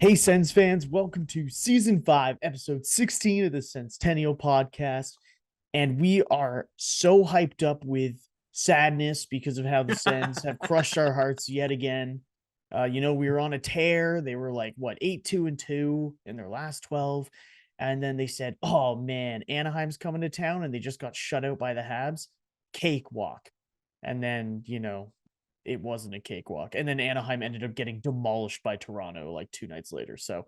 Hey, Sens fans, welcome to season 5, episode 16 of the Senstennial Podcast. And we are so hyped up with sadness because of how the Sens have crushed our hearts yet again. We were on a tear. They were like, 8-2-2 in their last 12. And then they said, oh man, Anaheim's coming to town, and they just got shut out by the Habs. Cakewalk. And then, it wasn't a cakewalk. And then Anaheim ended up getting demolished by Toronto like 2 nights later. So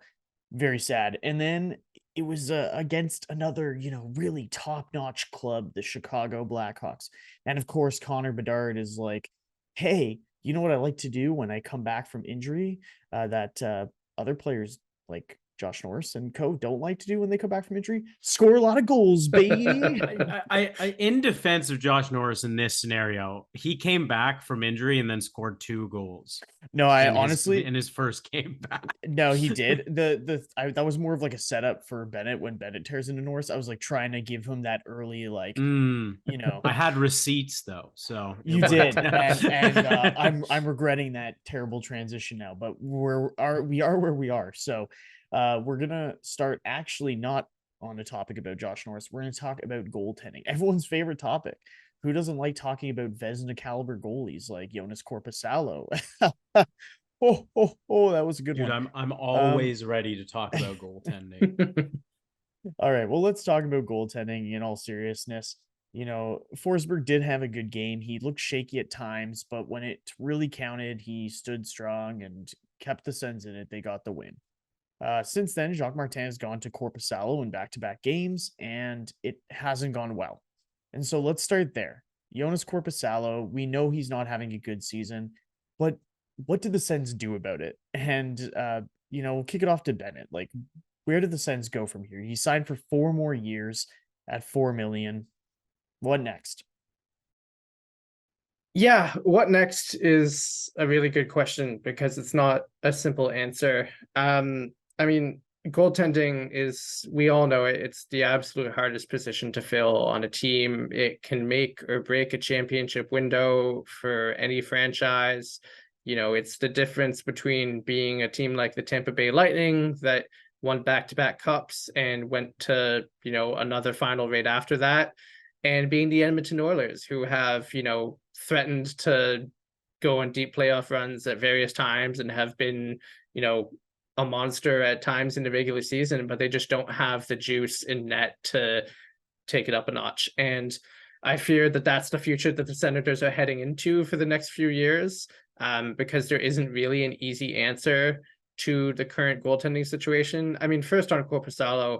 very sad. And then it was against another, really top-notch club, the Chicago Blackhawks. And of course, Connor Bedard is like, hey, you know what I like to do when I come back from injury that other players like Josh Norris and co don't like to do when they come back from injury? Score a lot of goals, baby. I in defense of Josh Norris in this scenario, he came back from injury and then scored 2 goals. No, I honestly in his first game back. No, he did. That was more of like a setup for Bennett when Bennett tears into Norris. I was like trying to give him that early, I had receipts though, so you did, and I'm regretting that terrible transition now. But we are where we are. So, we're gonna start actually not on a topic about Josh Norris. We're gonna talk about goaltending, everyone's favorite topic. Who doesn't like talking about Vezina caliber goalies like Joonas Korpisalo? That was a good Dude, one. I'm always ready to talk about goaltending. All right, well, let's talk about goaltending in all seriousness. Forsberg did have a good game. He looked shaky at times, but when it really counted, he stood strong and kept the Sens in it. They got the win. Since then, Jacques Martin has gone to Korpisalo in back-to-back games, and it hasn't gone well. And so let's start there. Joonas Korpisalo, we know he's not having a good season, but what did the Sens do about it? And we'll kick it off to Bennett. Like, where did the Sens go from here? He signed for 4 more years at $4 million. What next? Yeah, what next is a really good question because it's not a simple answer. Goaltending is, we all know it, it's the absolute hardest position to fill on a team. It can make or break a championship window for any franchise. It's the difference between being a team like the Tampa Bay Lightning that won back-to-back cups and went to, another final right after that, and being the Edmonton Oilers, who have, threatened to go on deep playoff runs at various times and have been, a monster at times in the regular season, but they just don't have the juice in net to take it up a notch. And I fear that that's the future that the Senators are heading into for the next few years, because there isn't really an easy answer to the current goaltending situation. First on Korpisalo,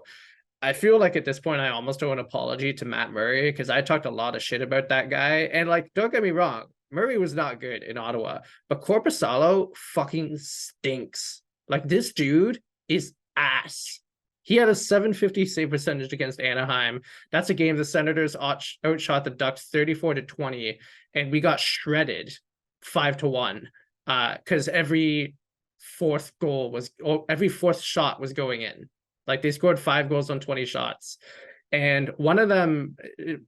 I feel like at this point I almost owe an apology to Matt Murray because I talked a lot of shit about that guy. And don't get me wrong, Murray was not good in Ottawa, but Korpisalo fucking stinks. This dude is ass. He had a .750 save percentage against Anaheim. That's a game the Senators outshot the Ducks 34-20, and we got shredded 5-1 because every fourth shot was going in. They scored 5 goals on 20 shots, and one of them, it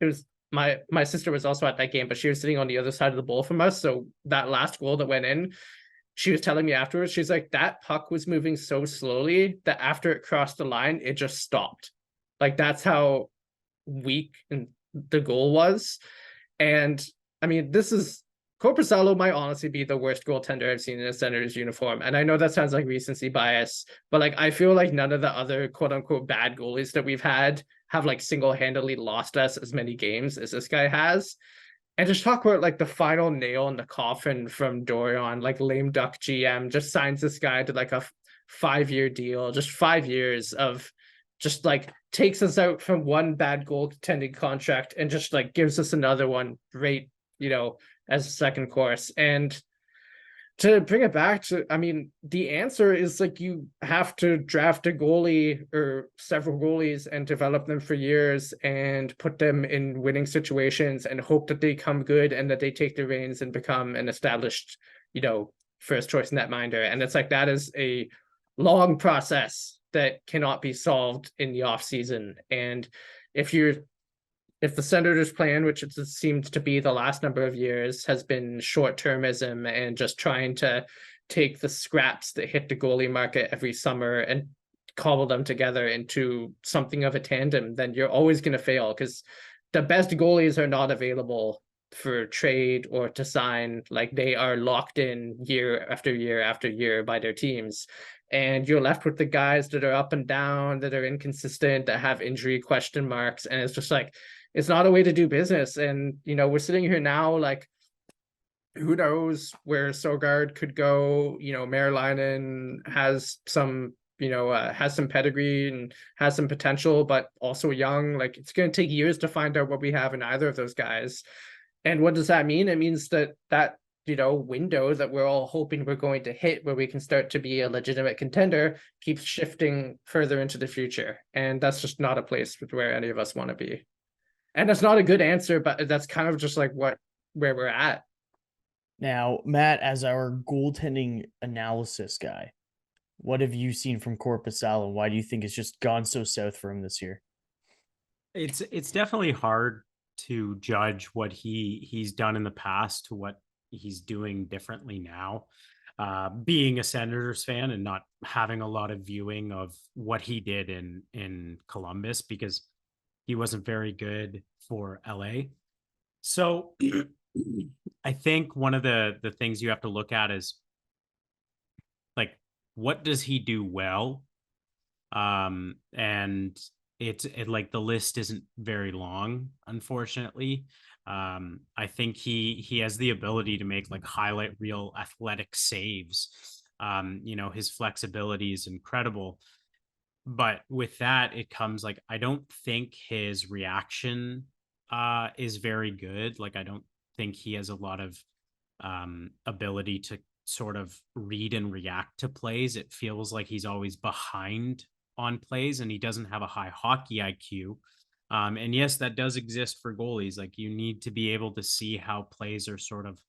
was my sister was also at that game, but she was sitting on the other side of the bowl from us. So that last goal that went in, she was telling me afterwards, she's like, that puck was moving so slowly that after it crossed the line, it just stopped. That's how weak the goal was. And this is, Korpisalo might honestly be the worst goaltender I've seen in a Senators uniform. And I know that sounds like recency bias, but I feel like none of the other quote unquote bad goalies that we've had have single-handedly lost us as many games as this guy has. And just talk about the final nail in the coffin from Dorion, lame duck GM just signs this guy to a 5-year deal, just 5 years of just takes us out from one bad goaltending contract and just gives us another one right, as a second course. And to bring it back to, the answer is you have to draft a goalie or several goalies and develop them for years and put them in winning situations and hope that they come good and that they take the reins and become an established, first choice netminder. And it's that is a long process that cannot be solved in the off season. And if the Senators' plan, which it seemed to be the last number of years, has been short-termism and just trying to take the scraps that hit the goalie market every summer and cobble them together into something of a tandem, then you're always going to fail, because the best goalies are not available for trade or to sign. Like, they are locked in year after year after year by their teams, and you're left with the guys that are up and down, that are inconsistent, that have injury question marks, and it's just like, it's not a way to do business. And we're sitting here now, like, who knows where Sogard could go. Merlainen has some has some pedigree and has some potential, but also young. Like, it's going to take years to find out what we have in either of those guys. And what does that mean? It means that window that we're all hoping we're going to hit, where we can start to be a legitimate contender, keeps shifting further into the future. And that's just not a place where any of us want to be. And that's not a good answer, but that's kind of just like where we're at. Now, Matt, as our goaltending analysis guy, what have you seen from Korpisalo? Why do you think it's just gone so south for him this year? It's definitely hard to judge what he's done in the past to what he's doing differently now. Being a Senators fan and not having a lot of viewing of what he did in Columbus, because he wasn't very good for LA. So I think one of the things you have to look at is, like, what does he do well? And it like, the list isn't very long, unfortunately. I think he has the ability to make like highlight reel athletic saves. His flexibility is incredible. But with that, it comes, like, I don't think his reaction is very good. Like, I don't think he has a lot of ability to sort of read and react to plays. It feels like he's always behind on plays, and he doesn't have a high hockey IQ. And yes, that does exist for goalies. Like, you need to be able to see how plays are sort of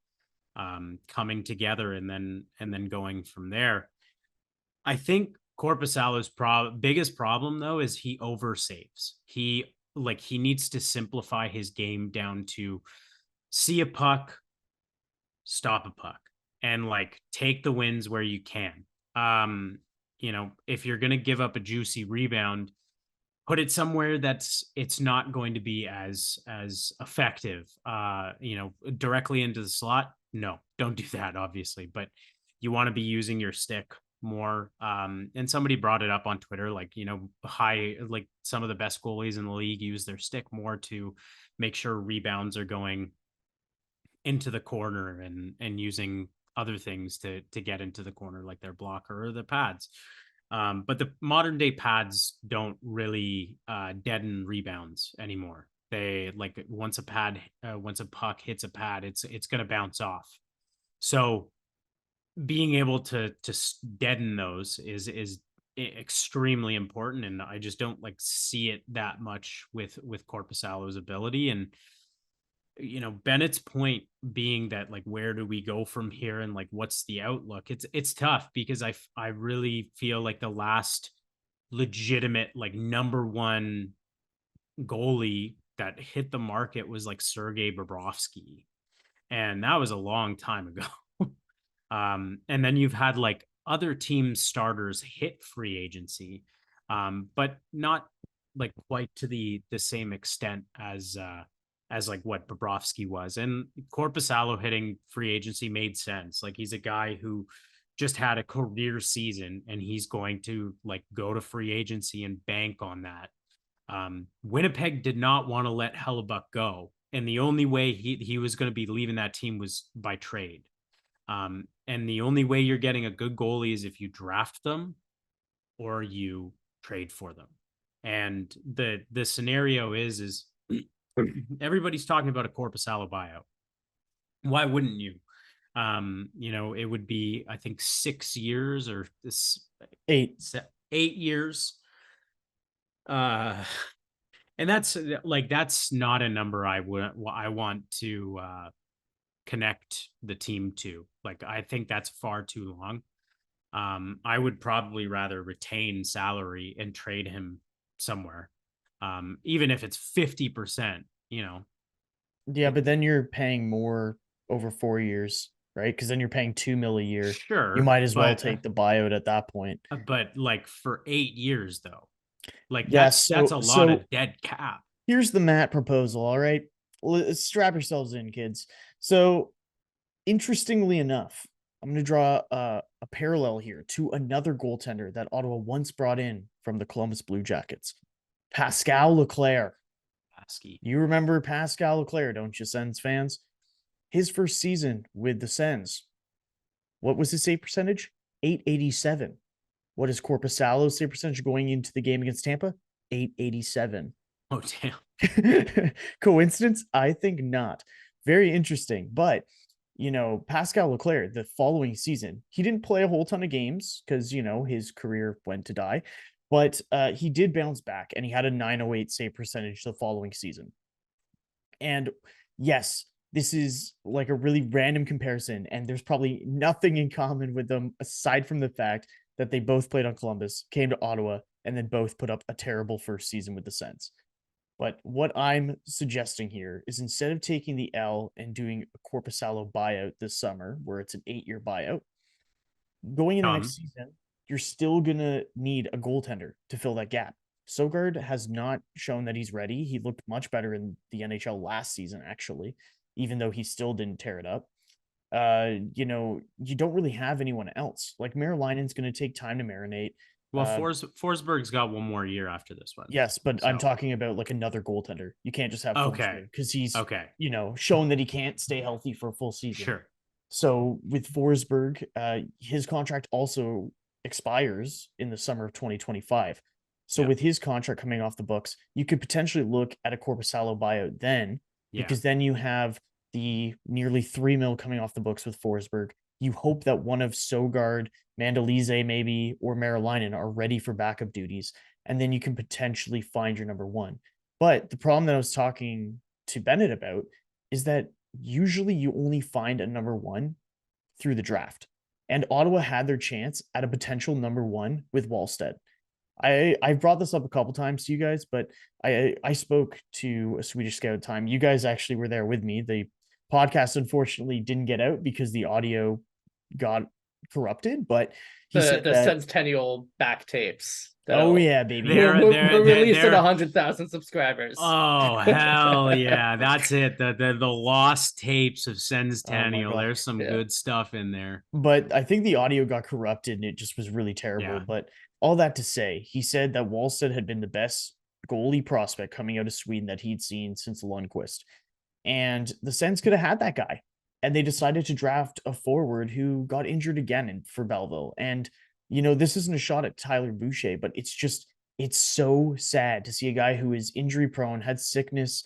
coming together and then going from there. I think Korpisalo's biggest problem, though, is he oversaves. He needs to simplify his game down to see a puck, stop a puck, and like take the wins where you can. If you're going to give up a juicy rebound, put it somewhere it's not going to be as effective. Directly into the slot. No, don't do that, obviously, but you want to be using your stick more. And somebody brought it up on Twitter, like, some of the best goalies in the league use their stick more to make sure rebounds are going into the corner, and using other things to get into the corner, like their blocker or the pads. But the modern day pads don't really deaden rebounds anymore. They, like, once a puck hits a pad, it's going to bounce off. So being able to deaden those is extremely important, and I just don't like see it that much with Korpisalo's ability. And Bennett's point being that, like, where do we go from here, and like, what's the outlook? It's tough, because I really feel like the last legitimate, like, number one goalie that hit the market was like Sergei Bobrovsky, and that was a long time ago. And then you've had like other team starters hit free agency, but not like quite to the same extent as like what Bobrovsky was. And Korpisalo hitting free agency made sense. Like, he's a guy who just had a career season, and he's going to like go to free agency and bank on that. Winnipeg did not want to let Hellebuck go, and the only way he was going to be leaving that team was by trade. And the only way you're getting a good goalie is if you draft them or you trade for them. And the scenario is everybody's talking about a Korpisalo buyout. Why wouldn't you? It would be, I think, 6 years or 8 years. And that's not a number I want to connect the team to. Like, I think that's far too long. I would probably rather retain salary and trade him somewhere. Even if it's 50%, Yeah, but then you're paying more over 4 years. right? Because then you're paying $2 million a year. Sure, You might as well but take the buyout at that point. but like for 8 years though, like Yes, that's a lot so of dead cap. here's the Matt proposal. All right, strap yourselves in, kids. So, interestingly enough, I'm going to draw a parallel here to another goaltender that Ottawa once brought in from the Columbus Blue Jackets, Pascal Leclerc. Pesky. You remember Pascal Leclerc, don't you, Sens fans? His first season with the Sens, what was his save percentage? .887. What is Korpisalo's save percentage going into the game against Tampa? .887. Oh, damn. Coincidence? I think not. Very interesting. But, Pascal Leclerc, the following season, he didn't play a whole ton of games because, his career went to die. But he did bounce back, and he had a .908 save percentage the following season. And yes, this is like a really random comparison, and there's probably nothing in common with them aside from the fact that they both played on Columbus, came to Ottawa, and then both put up a terrible first season with the Sens. But what I'm suggesting here is instead of taking the L and doing a Korpisalo buyout this summer, where it's an 8-year buyout, going into next season, you're still going to need a goaltender to fill that gap. Søgaard has not shown that he's ready. He looked much better in the NHL last season, actually, even though he still didn't tear it up. You don't really have anyone else. Like Marin's going to take time to marinate. Well, Forsberg's got one more year after this one. Yes, but I'm talking about like another goaltender. You can't just have Forsberg because he's shown that he can't stay healthy for a full season. Sure. So with Forsberg, his contract also expires in the summer of 2025. So with his contract coming off the books, you could potentially look at a Korpisalo buyout then, because then you have the nearly $3 million coming off the books with Forsberg. You hope that one of Søgaard, Mandalize maybe, or Marilinen are ready for backup duties, and then you can potentially find your number one. But the problem that I was talking to Bennett about is that usually you only find a number one through the draft. And Ottawa had their chance at a potential number one with Wallstedt. I brought this up a couple times to you guys, but I spoke to a Swedish scout time. You guys actually were there with me. The podcast unfortunately didn't get out because the audio got corrupted, but the Senstennial back tapes. Oh yeah, baby. We're releasing 100,000 subscribers. Oh hell yeah, that's it. The lost tapes of Senstennial. There's some good stuff in there. But I think the audio got corrupted and it just was really terrible. Yeah. But all that to say, he said that Wallstedt had been the best goalie prospect coming out of Sweden that he'd seen since Lundqvist. And the Sens could have had that guy. And they decided to draft a forward who got injured again for Belleville. And, this isn't a shot at Tyler Boucher, but it's so sad to see a guy who is injury prone, had sickness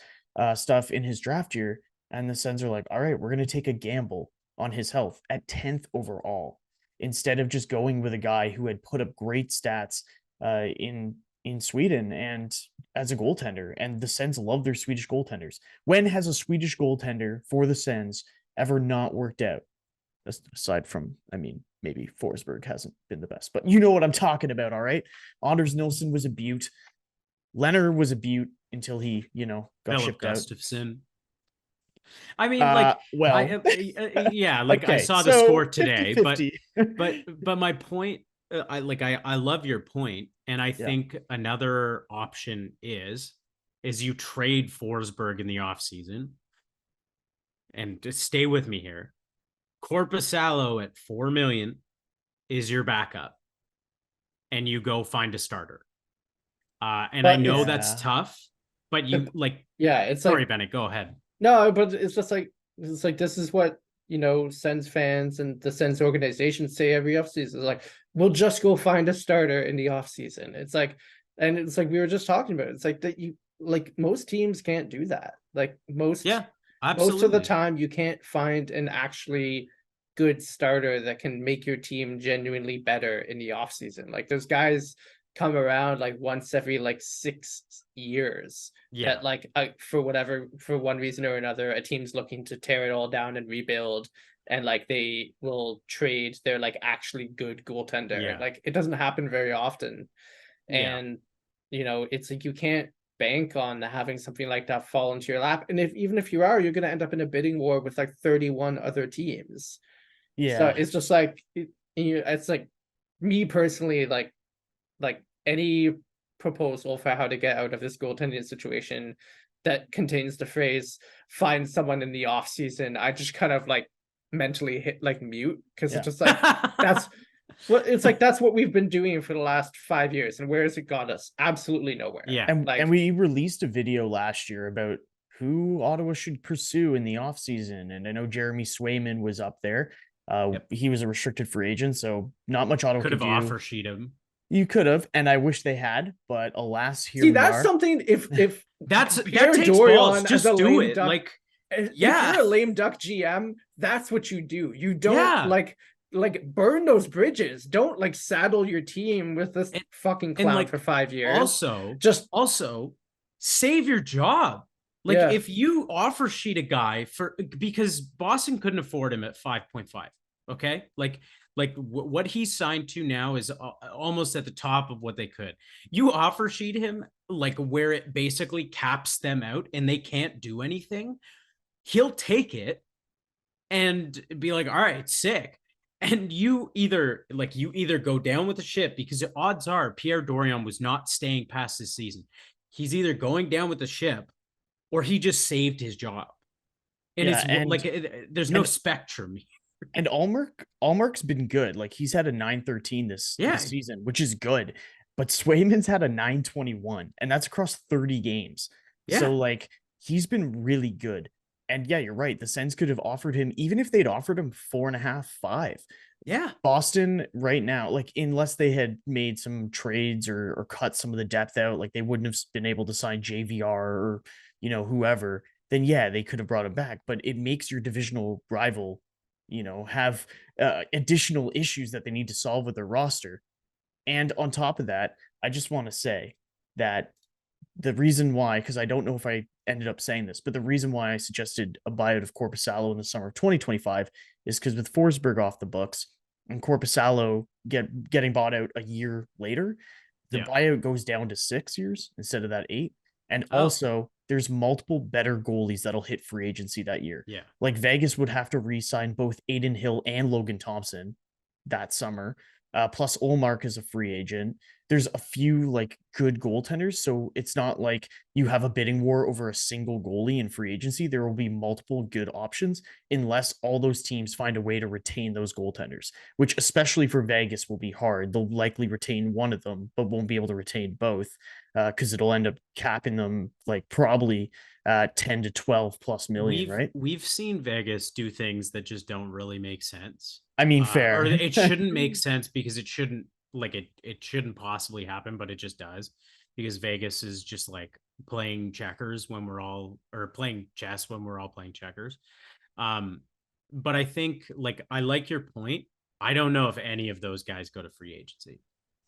stuff in his draft year. And the Sens are like, all right, we're going to take a gamble on his health at 10th overall, instead of just going with a guy who had put up great stats in Sweden and as a goaltender. And the Sens love their Swedish goaltenders. When has a Swedish goaltender for the Sens ever not worked out? Aside from, maybe Forsberg hasn't been the best, but you know what I'm talking about, all right? Anders Nilsson was a beaut. Leonard was a beaut until he, got shipped Gustafsson. out. I saw the score today, 50-50. but my point, I love your point, and I think another option is you trade Forsberg in the offseason. And just stay with me here. Korpisalo at $4 million is your backup, and you go find a starter. I know that's tough, but sorry, Bennett, go ahead. No, but it's just like this is what Sens fans and the Sens organization say every offseason. It's like, we'll just go find a starter in the offseason. It's like we were just talking about. It's like that most teams can't do that. Absolutely. Most of the time, you can't find an actually good starter that can make your team genuinely better in the offseason. Like, those guys come around once every 6 years. Yeah. That for one reason or another, a team's looking to tear it all down and rebuild, and they will trade their actually good goaltender. Yeah. It doesn't happen very often, and it's you can't bank on having something like that fall into your lap. And even if you are, you're going to end up in a bidding war with 31 other teams. Yeah. So it's just like it's like me personally, like any proposal for how to get out of this goaltending situation that contains the phrase "find someone in the off season," I just kind of like mentally hit like mute, because Yeah. it's just like that's that's what we've been doing for the last 5 years, and where has it got us? Absolutely nowhere. Yeah. And we released a video last year about who Ottawa should pursue in the offseason. And I know Jeremy Swayman was up there. Yep. He was a restricted free agent, so not much Ottawa Could could have do. offer sheet him. You could have, and I wish they had, but alas, here See, we that's are. something. If that Pierre takes Dorion balls. as Just a do lame it. duck, Like, if yeah. you're a lame duck GM, that's what you do. You don't Yeah. like burn those bridges. Don't like saddle your team with this fucking clown like, for 5 years. Also save your job. Like, Yeah. if you offer sheet a guy because Boston couldn't afford him at 5.5. Okay. Like what he signed to now is almost at the top of what they could. You offer sheet him like where it basically caps them out and they can't do anything. He'll take it and be like, all right, sick. And you either go down with the ship, because the odds are Pierre Dorion was not staying past this season. He's either going down with the ship or he just saved his job. And there's no spectrum. And Allmark's been good. Like, he's had a 913 this season, which is good. But Swayman's had a 921, and that's across 30 games. Yeah. So, like, he's been really good. And yeah, you're right. The Sens could have offered him, even if they'd offered him 4.5, 5. Yeah. Boston right now, like, unless they had made some trades or cut some of the depth out, like they wouldn't have been able to sign JVR or, whoever, then yeah, they could have brought him back. But it makes your divisional rival, have additional issues that they need to solve with their roster. And on top of that, I just want to say that the reason why, because I don't know if I ended up saying this, but the reason why I suggested a buyout of Korpisalo in the summer of 2025 is because with Forsberg off the books and Korpisalo getting bought out a year later, the buyout goes down to 6 years instead of that 8. And also, there's multiple better goalies that'll hit free agency that year. Yeah. Like, Vegas would have to re-sign both Aiden Hill and Logan Thompson that summer. Plus Ullmark is a free agent. There's a few like good goaltenders. So it's not like you have a bidding war over a single goalie in free agency. There will be multiple good options unless all those teams find a way to retain those goaltenders, which especially for Vegas will be hard. They'll likely retain one of them, but won't be able to retain both because it'll end up capping them like probably 10 to 12 plus million, right? We've seen Vegas do things that just don't really make sense. I mean, fair. Or it shouldn't make sense because it shouldn't possibly happen, but it just does, because Vegas is just like playing checkers when we're all, or playing chess when we're all playing checkers. But I think, like, I like your point. I don't know if any of those guys go to free agency.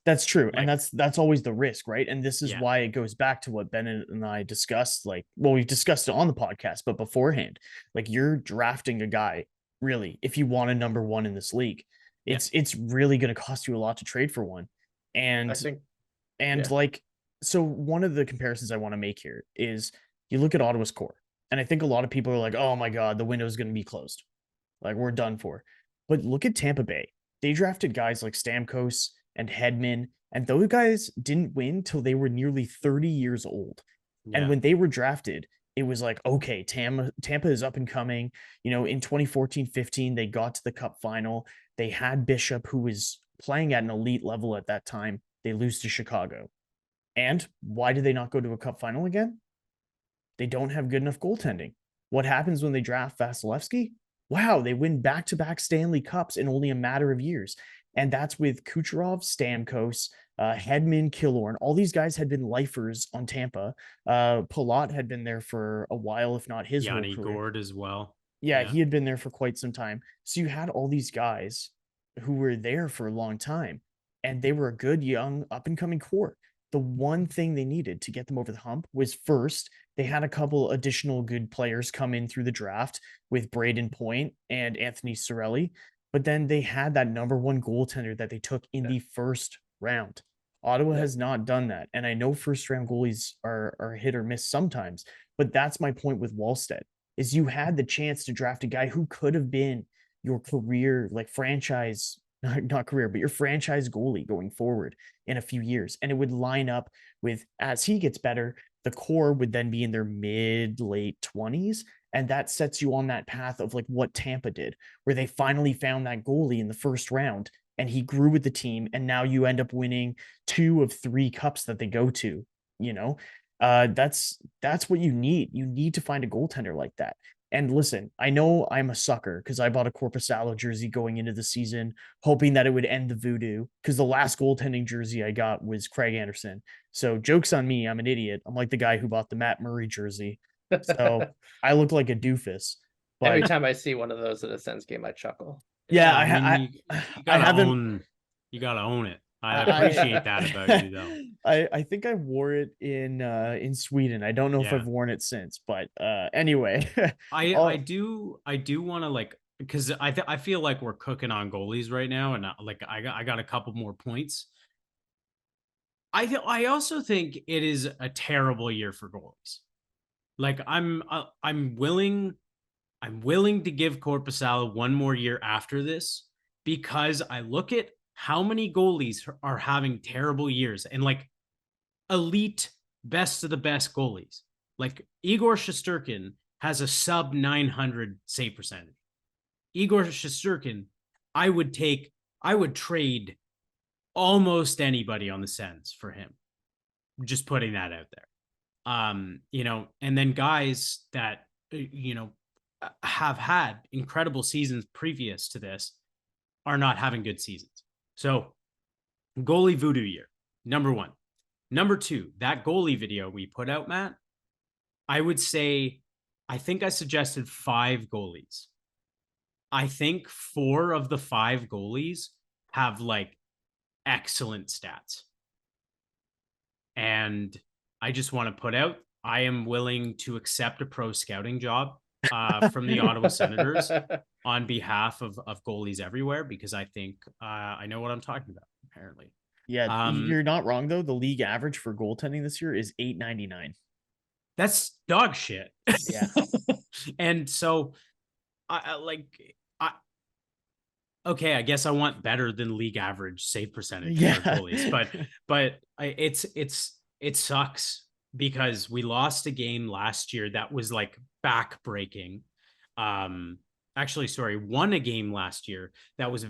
That's true. Like, and that's always the risk, right? And this is why it goes back to what Ben and I discussed. Like, well, we've discussed it on the podcast, but beforehand, like, you're drafting a guy, really, if you want a number one in this league, it's really going to cost you a lot to trade for one. And I think, like, so one of the comparisons I want to make here is you look at Ottawa's core, and I think a lot of people are like, oh my God, the window is going to be closed. Like, we're done for. But look at Tampa Bay. They drafted guys like Stamkos and Hedman, and those guys didn't win till they were nearly 30 years old. Yeah. And when they were drafted, it was like, okay, Tampa is up and coming. In 2014-15, they got to the Cup final. They had Bishop, who was playing at an elite level at that time. They lose to Chicago. And why did they not go to a Cup final again? They don't have good enough goaltending. What happens when they draft Vasilevsky? Wow, they win back-to-back Stanley Cups in only a matter of years. And that's with Kucherov, Stamkos, Hedman, Killorn. All these guys had been lifers on Tampa. Palat had been there for a while, if not his Yanni Gourde as well. Yeah, he had been there for quite some time. So you had all these guys who were there for a long time, and they were a good, young, up-and-coming core. The one thing they needed to get them over the hump was, first, they had a couple additional good players come in through the draft with Braden Point and Anthony Cirelli. But then they had that number one goaltender that they took in the first round. Ottawa has not done that. And I know first round goalies are hit or miss sometimes, but that's my point with Wallstedt, is you had the chance to draft a guy who could have been your career, like franchise, not career, but your franchise goalie going forward in a few years. And it would line up with, as he gets better, the core would then be in their mid late 20s. And that sets you on that path of like what Tampa did, where they finally found that goalie in the first round and he grew with the team. And now you end up winning 2 of 3 cups that they go to, you know. That's what you need. You need to find a goaltender like that. And listen, I know I'm a sucker because I bought a Korpisalo jersey going into the season, hoping that it would end the voodoo. Because the last goaltending jersey I got was Craig Anderson. So joke's on me. I'm an idiot. I'm like the guy who bought the Matt Murray jersey. So I look like a doofus. But Every time I see one of those at a Sens game, I chuckle. yeah, you gotta own it. I appreciate that about you, though. I think I wore it in Sweden. I don't know if I've worn it since, but anyway. I do want to like, because I feel like we're cooking on goalies right now, and like I got a couple more points. I also think it is a terrible year for goalies. Like I'm willing to give Korpisalo one more year after this, because I look at how many goalies are having terrible years, and like elite best of the best goalies. Like Igor Shesterkin has a sub 900 save percentage. Igor Shesterkin, I would trade almost anybody on the Sens for him. Just putting that out there. You know, and then guys that, you know, have had incredible seasons previous to this are not having good seasons. So goalie voodoo year, number 1. Number 2, that goalie video we put out, Matt, I would say, I think I suggested 5 goalies. I think 4 of the 5 goalies have like excellent stats. And I just want to put out, I am willing to accept a pro scouting job from the Ottawa Senators on behalf of goalies everywhere, because I think I know what I'm talking about, apparently. Yeah, you're not wrong, though. The league average for goaltending this year is $8.99. That's dog shit. Yeah. And so okay, I guess I want better than league average save percentage for goalies, but it sucks because we lost a game last year that was like backbreaking. Actually, sorry, won a game last year that was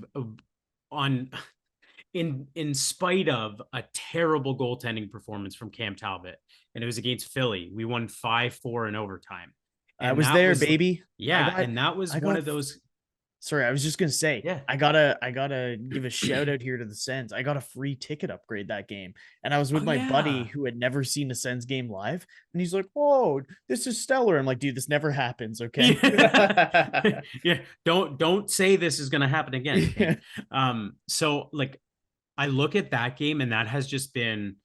in spite of a terrible goaltending performance from Cam Talbot, and it was against Philly. We won 5-4 in overtime. And I was there, baby. Yeah, and that was one of those. Sorry, I was just gonna say, yeah, I gotta give a shout out here to the Sens. I got a free ticket upgrade that game, and I was with my buddy who had never seen a Sens game live, and he's like, "Whoa, this is stellar!" I'm like, "Dude, this never happens, okay?" Yeah, don't say this is gonna happen again. So like, I look at that game, and that has just been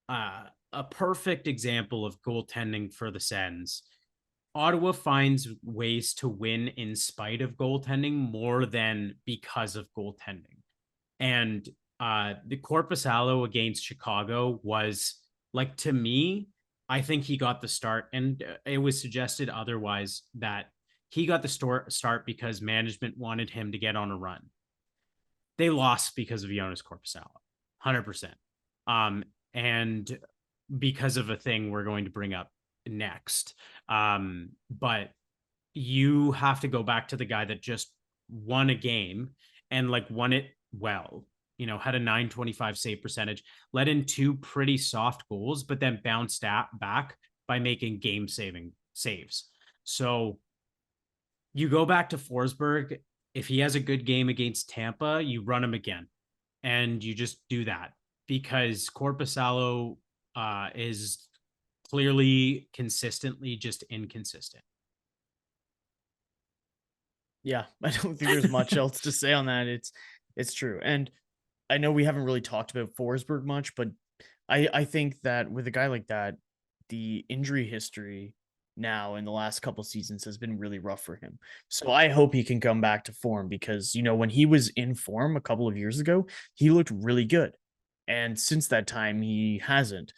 a perfect example of goaltending for the Sens. Ottawa finds ways to win in spite of goaltending more than because of goaltending. And the Korpisalo against Chicago was, like, to me, I think he got the start, and it was suggested otherwise that he got the start because management wanted him to get on a run. They lost because of Joonas Korpisalo, 100%. And because of a thing we're going to bring up next. But you have to go back to the guy that just won a game and like won it well, you know, had a 925 save percentage, let in 2 pretty soft goals, but then bounced back by making game saving saves. So you go back to Forsberg. If he has a good game against Tampa, you run him again, and you just do that, because Korpisalo is clearly consistently just inconsistent. Yeah, I don't think there's much else to say on that. It's true. And I know we haven't really talked about Forsberg much, but I think that with a guy like that, the injury history now in the last couple seasons has been really rough for him. So I hope he can come back to form, because, you know, when he was in form a couple of years ago, he looked really good. And since that time, he hasn't.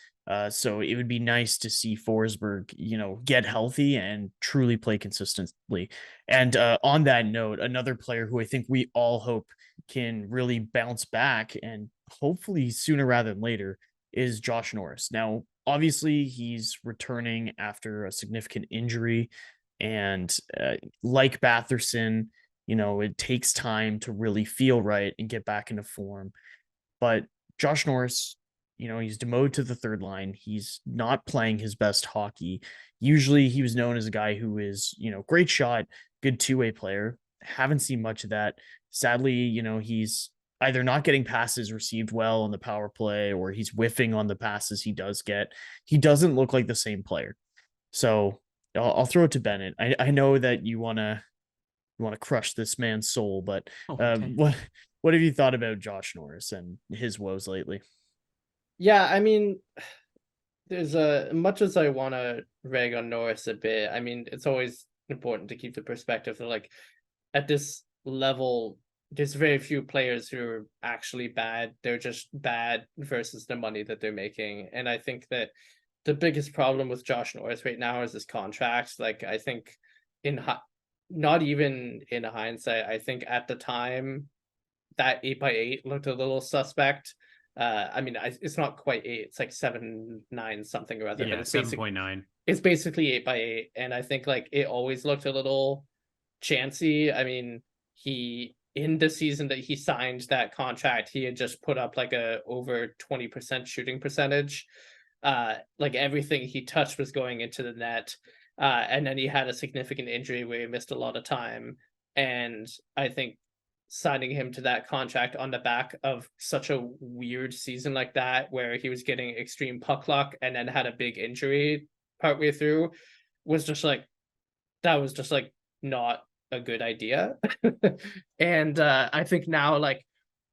So it would be nice to see Forsberg, get healthy and truly play consistently. And on that note, another player who I think we all hope can really bounce back and hopefully sooner rather than later is Josh Norris. Now, obviously, he's returning after a significant injury. And like Batherson, it takes time to really feel right and get back into form. But Josh Norris, he's demoted to the third line. He's not playing his best hockey. Usually he was known as a guy who is, great shot, good two-way player. Haven't seen much of that. Sadly, he's either not getting passes received well on the power play or he's whiffing on the passes he does get. He doesn't look like the same player. So I'll throw it to Bennett. I know that you want to crush this man's soul, but Okay. what have you thought about Josh Norris and his woes lately? Yeah, I mean, there's much as I want to rag on Norris a bit, I mean, it's always important to keep the perspective that, like, at this level, there's very few players who are actually bad. They're just bad versus the money that they're making. And I think that the biggest problem with Josh Norris right now is his contract. Like, I think not even in hindsight, I think at the time that 8x8 looked a little suspect. I mean, it's not quite 8; it's like 7-9 something or other. Yeah, But it's 7.9. It's basically 8x8, and I think like it always looked a little chancy. I mean, in the season that he signed that contract, he had just put up like a over 20% shooting percentage. Like everything he touched was going into the net. And then he had a significant injury where he missed a lot of time. And I think signing him to that contract on the back of such a weird season like that, where he was getting extreme puck luck and then had a big injury partway through, was just like, that was just like not a good idea. And I think now, like,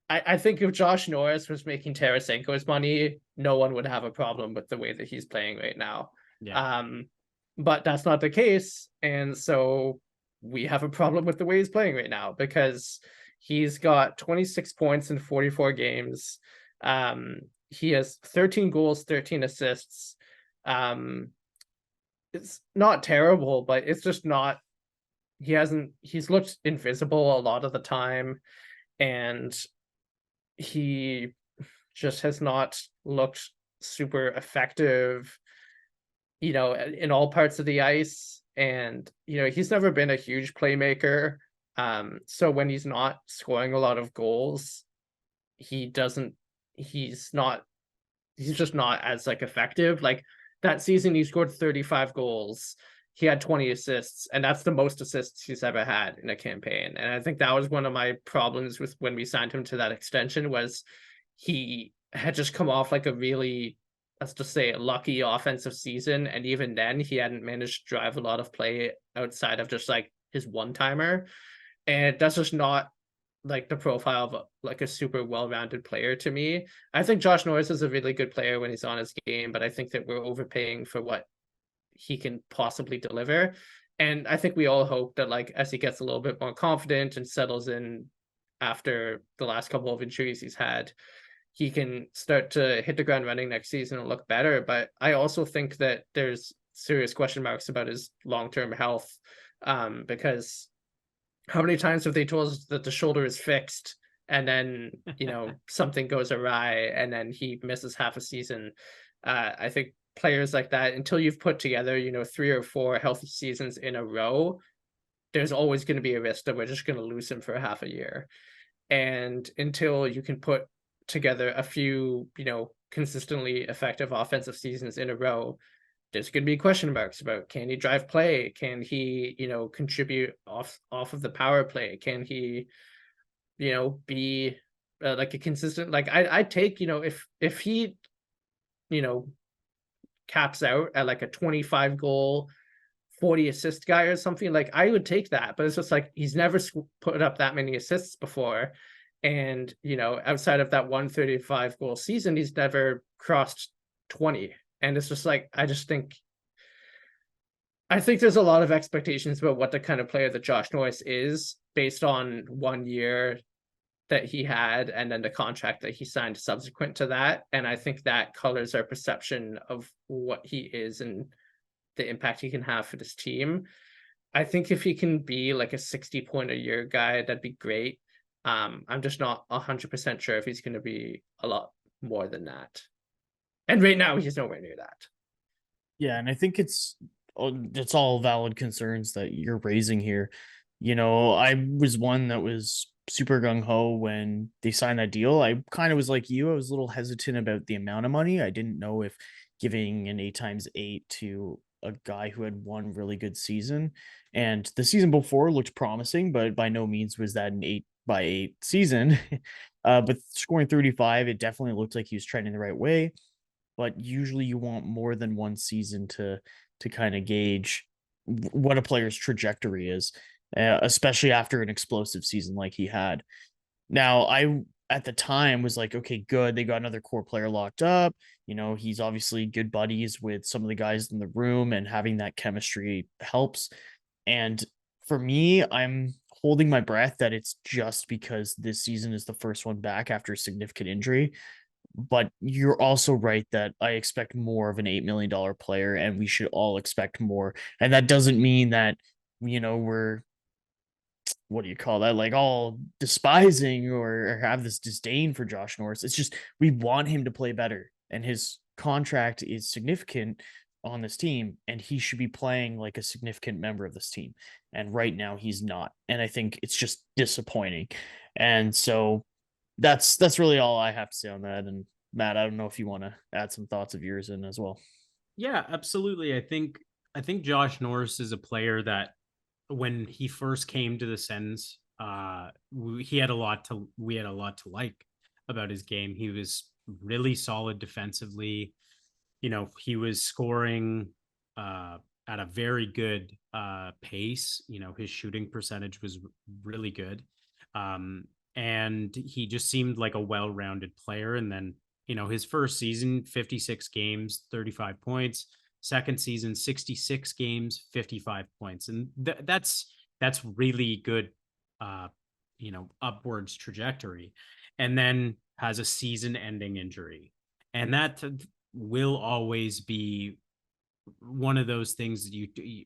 I think if Josh Norris was making Tarasenko's money, no one would have a problem with the way that he's playing right now. Yeah. But that's not the case. And so we have a problem with the way he's playing right now, because he's got 26 points in 44 games. He has 13 goals, 13 assists. It's not terrible, but it's just not, he's looked invisible a lot of the time. And he just has not looked super effective, in all parts of the ice. And, he's never been a huge playmaker. So when he's not scoring a lot of goals, he's just not as like effective. Like that season, he scored 35 goals. He had 20 assists, and that's the most assists he's ever had in a campaign. And I think that was one of my problems with when we signed him to that extension, was he had just come off like a really, let's just say, lucky offensive season. And even then, he hadn't managed to drive a lot of play outside of just like his one-timer. And that's just not like the profile of like a super well-rounded player to me. I think Josh Norris is a really good player when he's on his game, but I think that we're overpaying for what he can possibly deliver. And I think we all hope that, like, as he gets a little bit more confident and settles in after the last couple of injuries he's had, he can start to hit the ground running next season and look better. But I also think that there's serious question marks about his long-term health, because how many times have they told us that the shoulder is fixed and then, something goes awry and then he misses half a season? I think players like that, until you've put together, 3 or 4 healthy seasons in a row, there's always going to be a risk that we're just going to lose him for half a year. And until you can put together a few, consistently effective offensive seasons in a row, there's going to be question marks about, can he drive play? Can he, contribute off of the power play? Can he, be like a consistent, like I'd take, if he, caps out at like a 25 goal, 40 assist guy or something, like I would take that. But it's just like, he's never put up that many assists before. And, outside of that 135 goal season, he's never crossed 20. And it's just like, I think there's a lot of expectations about what the kind of player that Josh Norris is based on 1 year that he had and then the contract that he signed subsequent to that. And I think that colors our perception of what he is and the impact he can have for this team. I think if he can be like a 60-point a year guy, that'd be great. I'm just not 100% sure if he's going to be a lot more than that. And right now, he's nowhere near that. Yeah, and I think it's all valid concerns that you're raising here. I was one that was super gung ho when they signed that deal. I kind of was like you. I was a little hesitant about the amount of money. I didn't know if giving an 8x8 to a guy who had one really good season, and the season before looked promising, but by no means was that an 8x8 season. But scoring 35, it definitely looked like he was trending the right way. But usually you want more than one season to kind of gauge what a player's trajectory is, especially after an explosive season like he had. Now, I at the time was like, okay, good. They got another core player locked up. He's obviously good buddies with some of the guys in the room, and having that chemistry helps. And for me, I'm holding my breath that it's just because this season is the first one back after a significant injury. But you're also right that I expect more of an $8 million player, and we should all expect more. And that doesn't mean that, we're, what do you call that? Like all despising or have this disdain for Josh Norris. It's just, we want him to play better, and his contract is significant on this team, and he should be playing like a significant member of this team. And right now he's not. And I think it's just disappointing. And so that's really all I have to say on that. And Matt, I don't know if you want to add some thoughts of yours in as well. Yeah, absolutely. I think Josh Norris is a player that when he first came to the Sens, we had a lot to like about his game. He was really solid defensively. He was scoring at a very good pace. His shooting percentage was really good. And he just seemed like a well-rounded player. And then, his first season, 56 games, 35 points. Second season, 66 games, 55 points. And that's really good, upwards trajectory. And then has a season-ending injury. And that will always be one of those things that you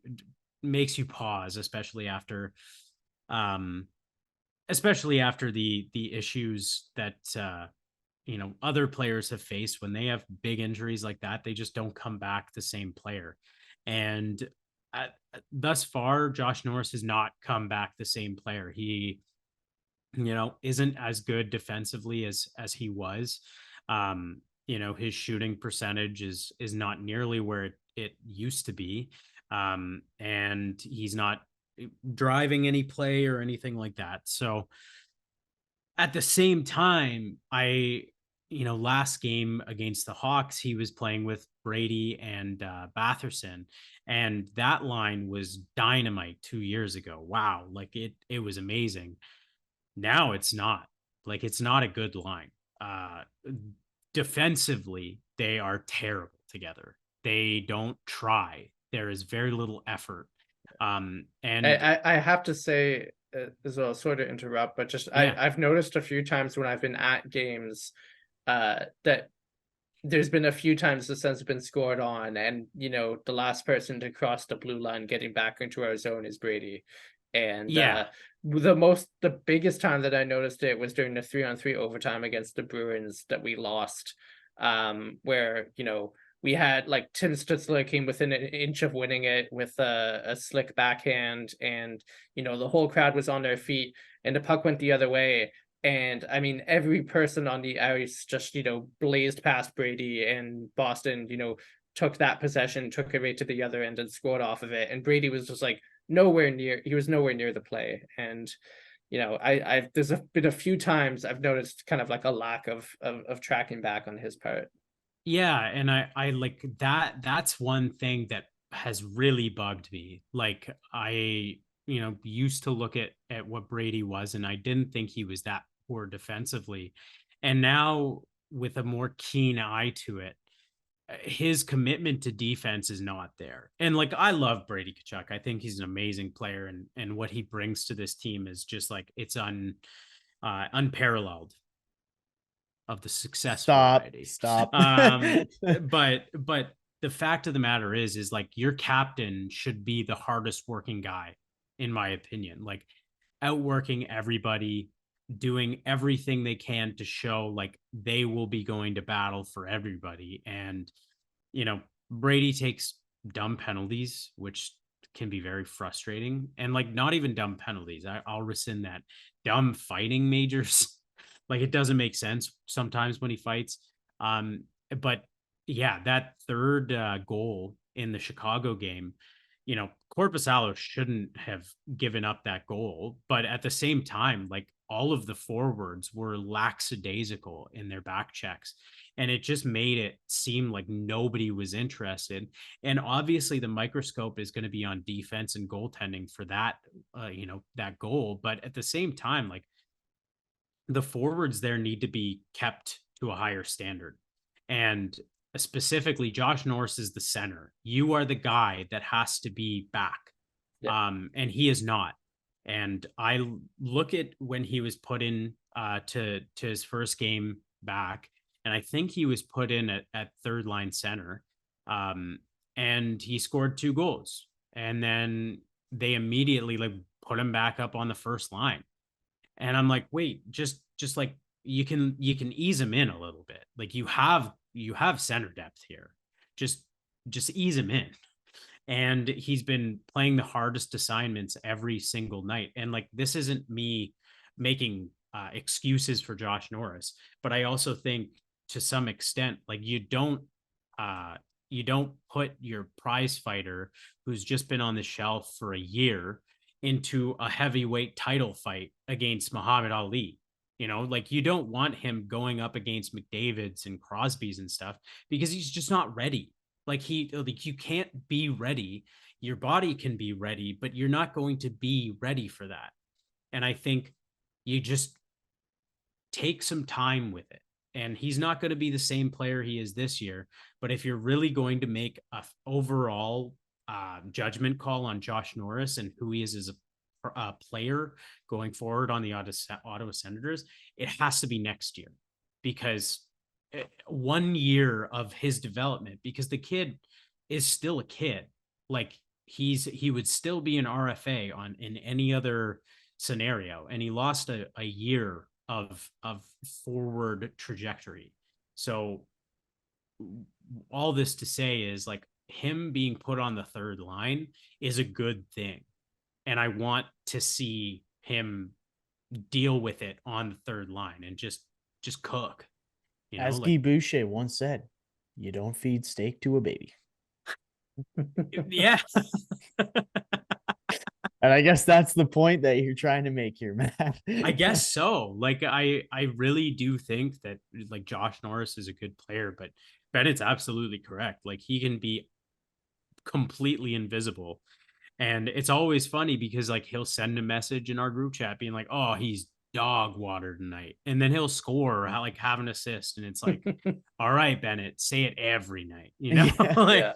makes you pause, especially after the issues that other players have faced when they have big injuries like that. They just don't come back the same player. And thus far, Josh Norris has not come back the same player. He isn't as good defensively as he was. His shooting percentage is not nearly where it used to be. And he's not driving any play or anything like that. So at the same time, last game against the Hawks, he was playing with Brady and Batherson, and that line was dynamite 2 years ago. Wow. Like it was amazing. Now it's not a good line. Defensively, they are terrible together. They don't try. There is very little effort. And I have to say as well, sort of interrupt, but just yeah. I've noticed a few times when I've been at games that there's been a few times the Sens have been scored on, and the last person to cross the blue line getting back into our zone is Brady. And the biggest time that I noticed it was during the 3-on-3 overtime against the Bruins that we lost, where we had like Tim Stützle came within an inch of winning it with a slick backhand, and the whole crowd was on their feet, and the puck went the other way. And I mean, every person on the ice just blazed past Brady, and Boston took that possession, took it right to the other end, and scored off of it. And Brady was just like nowhere near the play. And there's been a few times I've noticed kind of like a lack of tracking back on his part. Yeah, and I like that. That's one thing that has really bugged me. Like I, used to look at what Brady was, and I didn't think he was that poor defensively. And now with a more keen eye to it, his commitment to defense is not there. And like, I love Brady Tkachuk. I think he's an amazing player, and what he brings to this team is just like, it's unparalleled of the success variety. Stop. But the fact of the matter is like your captain should be the hardest working guy, in my opinion, like outworking everybody, doing everything they can to show like they will be going to battle for everybody. And, Brady takes dumb penalties, which can be very frustrating. And like not even dumb penalties. I'll rescind that. Dumb fighting majors. Like it doesn't make sense sometimes when he fights. But yeah, that third goal in the Chicago game, Korpisalo shouldn't have given up that goal. But at the same time, like all of the forwards were lackadaisical in their back checks. And it just made it seem like nobody was interested. And obviously the microscope is going to be on defense and goaltending for that, that goal. But at the same time, like the forwards there need to be kept to a higher standard. And specifically, Josh Norris is the center. You are the guy that has to be back. Yeah. And he is not. And I look at when he was put in to his first game back, and I think he was put in at third line center. And he scored 2 goals. And then they immediately like put him back up on the first line. And I'm like, wait, just like you can ease him in a little bit. Like you have center depth here. Just ease him in. And he's been playing the hardest assignments every single night. And like this isn't me making excuses for Josh Norris, but I also think to some extent, like you don't put your prize fighter who's just been on the shelf for a year into a heavyweight title fight against Muhammad Ali. Like you don't want him going up against McDavid's and Crosby's and stuff because he's just not ready. Like you can't be ready. Your body can be ready, but you're not going to be ready for that. And I think you just take some time with it. And he's not going to be the same player he is this year. But if you're really going to make a overall judgment call on Josh Norris and who he is as a player going forward on the Ottawa Senators, it has to be next year, because 1 year of his development, because the kid is still a kid. Like he would still be an RFA in any other scenario, and he lost a year of forward trajectory. So all this to say is like him being put on the third line is a good thing. And I want to see him deal with it on the third line and just cook. As Guy Boucher once said, you don't feed steak to a baby. Yeah. And I guess that's the point that you're trying to make here, Matt. I guess so. Like I really do think that like Josh Norris is a good player, but Bennett's absolutely correct. Like he can be completely invisible. And it's always funny because like he'll send a message in our group chat being like, oh, he's dog water tonight. And then he'll score or like have an assist. And it's like, all right, Bennett, say it every night, Yeah.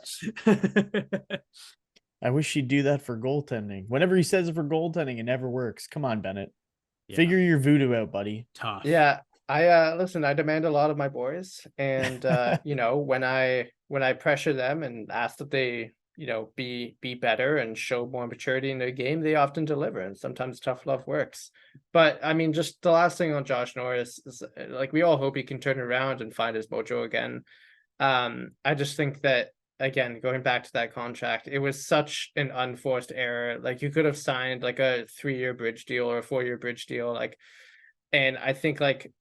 I wish he'd do that for goaltending. Whenever he says it for goaltending, it never works. Come on, Bennett. Yeah. Figure your voodoo out, buddy. Tough. Yeah. Listen, I demand a lot of my boys. And when I pressure them and ask that they be better and show more maturity in their game, they often deliver, and sometimes tough love works. But I mean, just the last thing on Josh Norris is like we all hope he can turn around and find his mojo again. I just think that, again, going back to that contract, it was such an unforced error. Like you could have signed like a 3-year bridge deal or a 4-year bridge deal, and I think like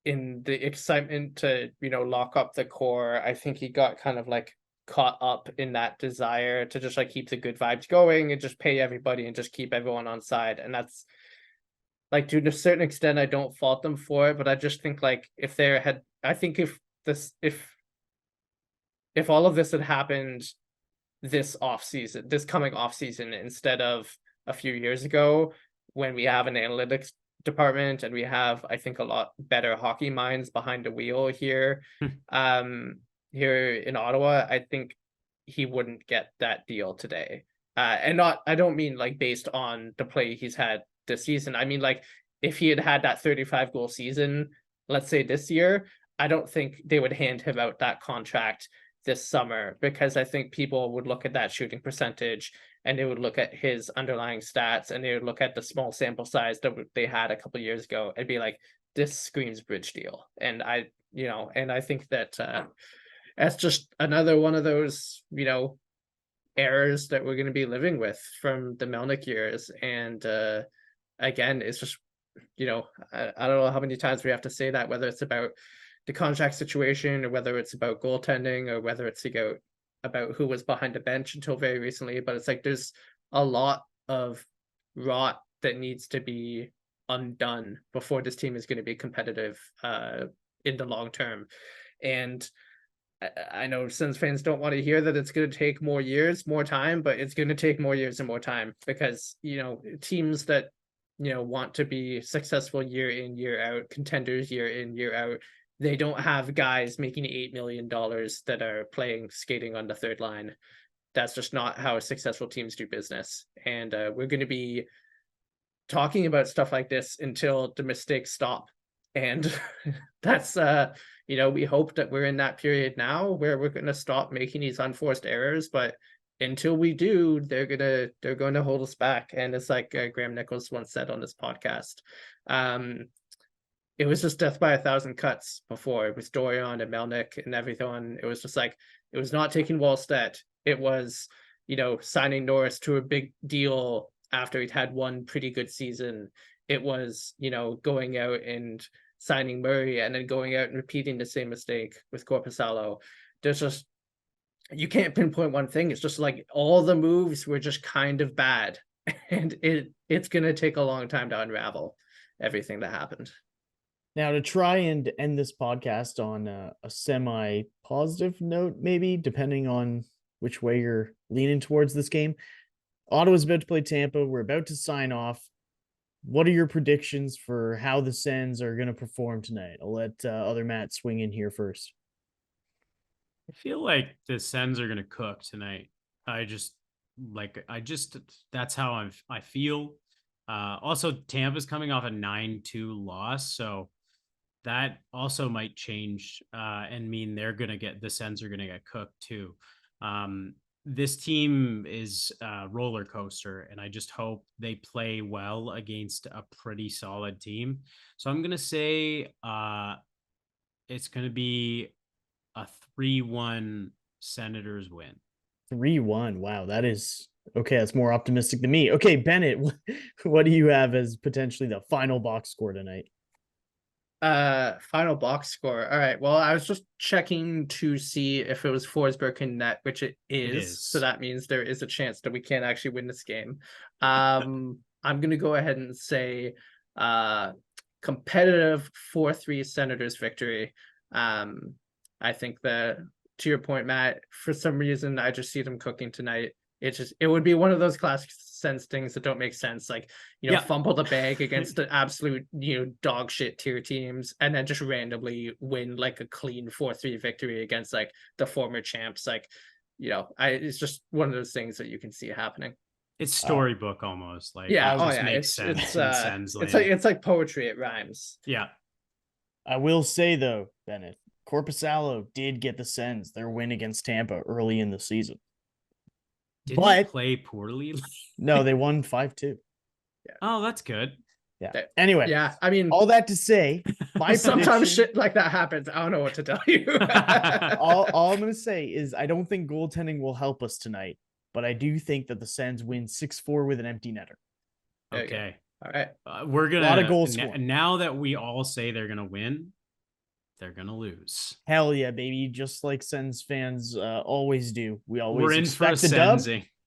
in the excitement to lock up the core, I think he got kind of like caught up in that desire to just like keep the good vibes going and just pay everybody and just keep everyone on side. And that's like, to a certain extent, I don't fault them for it, but I just think like if all of this had happened this coming off season instead of a few years ago, when we have an analytics department and we have, I think, a lot better hockey minds behind the wheel here, here in Ottawa, I think he wouldn't get that deal today. I don't mean like based on the play he's had this season. I mean like if he had that 35 goal season, let's say this year, I don't think they would hand him out that contract this summer, because I think people would look at that shooting percentage and they would look at his underlying stats and they would look at the small sample size that they had a couple years ago and be like, this screams bridge deal. And I think that that's just another one of those, errors that we're going to be living with from the Melnyk years. And again, it's just, I don't know how many times we have to say that, whether it's about the contract situation or whether it's about goaltending or whether it's about who was behind the bench until very recently. But it's like there's a lot of rot that needs to be undone before this team is going to be competitive in the long term. And I know Sens fans don't want to hear that it's going to take more years, more time, but it's going to take more years and more time, because, teams that, want to be successful year in, year out, contenders year in, year out, they don't have guys making $8 million that are skating on the third line. That's just not how successful teams do business. And we're going to be talking about stuff like this until the mistakes stop. And that's, we hope that we're in that period now where we're going to stop making these unforced errors. But until we do, they're going to hold us back. And it's like Graham Nichols once said on this podcast, it was just death by 1,000 cuts before. It was Dorian and Melnyk and everything. It was just like, it was not taking Wallstedt. It was, signing Norris to a big deal after he'd had one pretty good season. It was, going out and signing Murray and then going out and repeating the same mistake with Korpisalo. There's just, you can't pinpoint one thing. It's just like all the moves were just kind of bad. And it's going to take a long time to unravel everything that happened. Now, to try and end this podcast on a semi-positive note, maybe, depending on which way you're leaning towards this game, Ottawa's about to play Tampa. We're about to sign off. What are your predictions for how the Sens are going to perform tonight? I'll let other Matt swing in here first. I feel like the Sens are going to cook tonight. That's how I feel. Also, Tampa's coming off a 9-2 loss, so that also might change and mean the Sens are going to get cooked too. This team is a roller coaster, and I just hope they play well against a pretty solid team. So I'm going to say it's going to be a 3-1 Senators win. 3-1. Wow, that is okay. That's more optimistic than me. Okay, Bennett, what do you have as potentially the final box score tonight? Final box score. All right. Well, I was just checking to see if it was Forsberg in net, which it is. So that means there is a chance that we can't actually win this game. I'm gonna go ahead and say competitive 4-3 Senators victory. I think that, to your point, Matt, for some reason I just see them cooking tonight. It would be one of those classic Sens things that don't make sense, like fumble the bag against the absolute dog shit tier teams, and then just randomly win like a clean 4-3 victory against like the former champs. Like, it's just one of those things that you can see happening. It's storybook almost. Like, makes sense. It's like poetry. It rhymes. Yeah. I will say though, Bennett, Korpisalo did get the Sens their win against Tampa early in the season. Did they play poorly? No, they won 5-2. Yeah. Oh, that's good. Yeah. Anyway, I mean, all that to say, sometimes shit like that happens. I don't know what to tell you. all I'm going to say is I don't think goaltending will help us tonight, but I do think that the Sens win 6-4 with an empty netter. Okay. All right. We're going to... A lot of goals scored. Now that we all say they're going to win, they're going to lose. Hell yeah, baby. Just like Sens fans always do. We're in expect for the dub,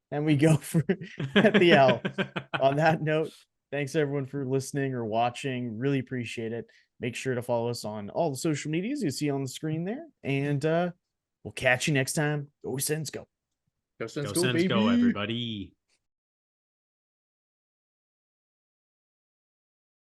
and we go for the L. On that note, thanks everyone for listening or watching. Really appreciate it. Make sure to follow us on all the social medias you see on the screen there. And we'll catch you next time. Go Sens, go. Go Sens, go, Sens, go, everybody.